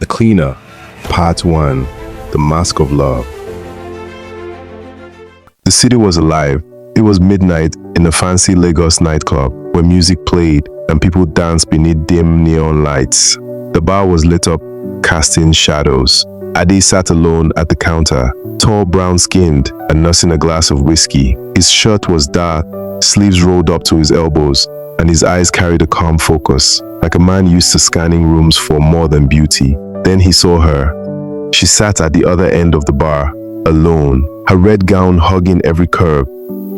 The Cleaner, Part 1, The Mask of Love. The city was alive. It was midnight in a fancy Lagos nightclub where music played and people danced beneath dim neon lights. The bar was lit up, casting shadows. Ade sat alone at the counter, tall, brown-skinned, and nursing a glass of whiskey. His shirt was dark, sleeves rolled up to his elbows, and his eyes carried a calm focus, like a man used to scanning rooms for more than beauty. Then he saw her. She sat at the other end of the bar, alone, her red gown hugging every curve,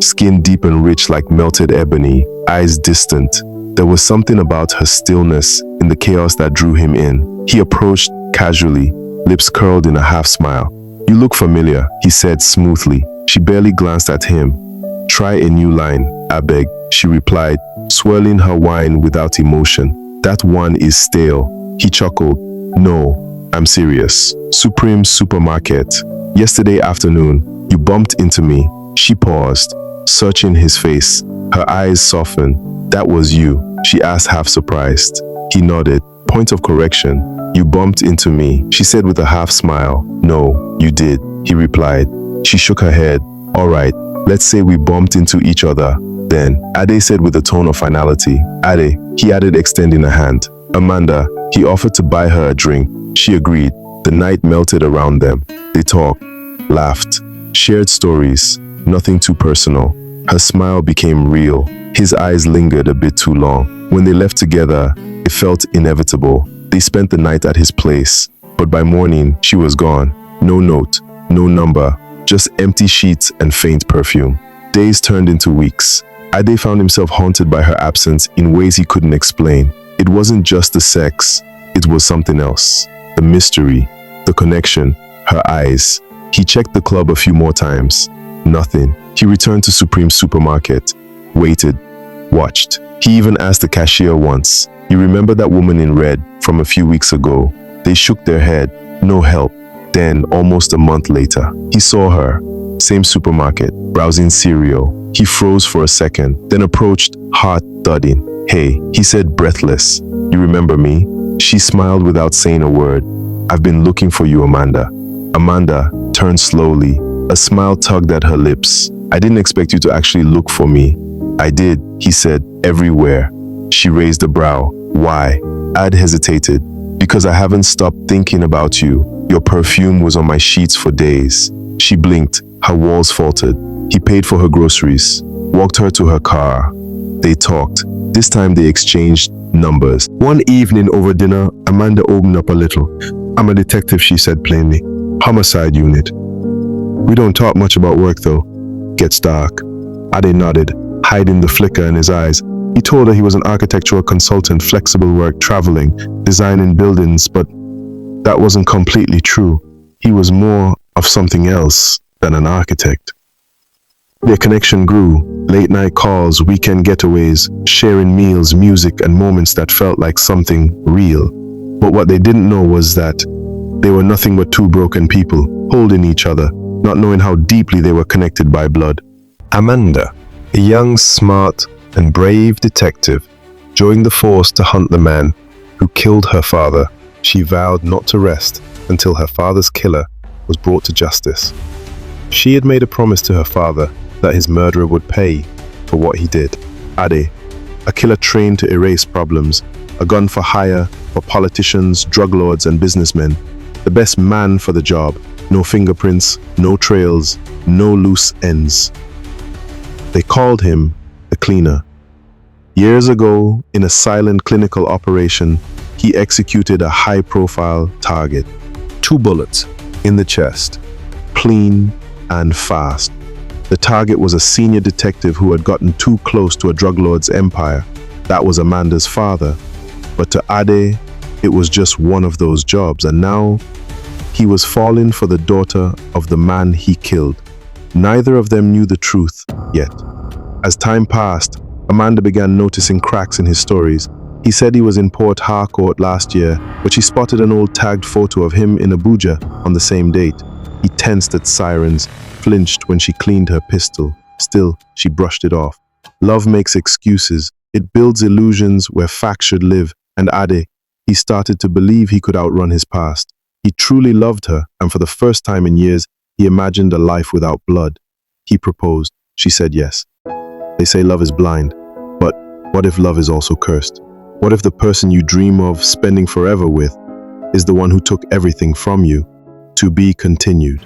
skin deep and rich like melted ebony, eyes distant. There was something about her stillness in the chaos that drew him in. He approached casually, lips curled in a half smile. "You look familiar," he said smoothly. She barely glanced at him. "Try a new line, I beg," she replied, swirling her wine without emotion. "That one is stale." He chuckled. "No, I'm serious. Supreme Supermarket. Yesterday afternoon, you bumped into me." She paused, searching his face. Her eyes softened. "That was you?" she asked, half surprised. He nodded. "Point of correction. You bumped into me," she said with a half smile. "No, you did," he replied. She shook her head. "All right, let's say we bumped into each other then," Ade said with a tone of finality. "Ade," he added, extending a hand. "Amanda," he offered to buy her a drink. She agreed. The night melted around them. They talked, laughed, shared stories, nothing too personal. Her smile became real. His eyes lingered a bit too long. When they left together, it felt inevitable. They spent the night at his place, but by morning, she was gone. No note, no number, just empty sheets and faint perfume. Days turned into weeks. Ade found himself haunted by her absence in ways he couldn't explain. It wasn't just the sex, it was something else. The mystery, the connection, her eyes. He checked the club a few more times. Nothing. He returned to Supreme Supermarket, waited, watched. He even asked the cashier once. You remember that woman in red from a few weeks ago? They shook their head. No help. Then, almost a month later, he saw her. Same supermarket, browsing cereal. He froze for a second, then approached, heart thudding. "Hey," he said, breathless. "You remember me?" She smiled without saying a word. "I've been looking for you, Amanda." Amanda turned slowly. A smile tugged at her lips. "I didn't expect you to actually look for me." "I did," he said, "everywhere." She raised a brow. "Why?" Ad hesitated. "Because I haven't stopped thinking about you. Your perfume was on my sheets for days." She blinked. Her walls faltered. He paid for her groceries, walked her to her car. They talked. This time they exchanged numbers. One evening over dinner, Amanda opened up a little. "I'm a detective," she said plainly. "Homicide unit. We don't talk much about work though." Gets dark. Ade nodded, hiding the flicker in his eyes. He told her he was an architectural consultant, flexible work, traveling, designing buildings, but that wasn't completely true. He was more of something else than an architect. Their connection grew. Late night calls, weekend getaways, sharing meals, music, and moments that felt like something real. But what they didn't know was that they were nothing but two broken people, holding each other, not knowing how deeply they were connected by blood. Amanda, a young, smart, and brave detective, joined the force to hunt the man who killed her father. She vowed not to rest until her father's killer was brought to justice. She had made a promise to her father that his murderer would pay for what he did. Ade, a killer trained to erase problems, a gun for hire for politicians, drug lords, and businessmen. The best man for the job. No fingerprints, no trails, no loose ends. They called him the Cleaner. Years ago, in a silent clinical operation, he executed a high-profile target. 2 bullets in the chest, clean and fast. The target was a senior detective who had gotten too close to a drug lord's empire. That was Amanda's father. But to Ade, it was just one of those jobs, and now he was falling for the daughter of the man he killed. Neither of them knew the truth yet. As time passed, Amanda began noticing cracks in his stories. He said he was in Port Harcourt last year, but she spotted an old tagged photo of him in Abuja on the same date. He tensed at sirens, flinched when she cleaned her pistol. Still, she brushed it off. Love makes excuses. It builds illusions where facts should live. And Ade, He started to believe he could outrun his past. He truly loved her, and for the first time in years, he imagined a life without blood. He proposed. She said yes. They say love is blind, but what if love is also cursed? What if the person you dream of spending forever with is the one who took everything from you? To be continued.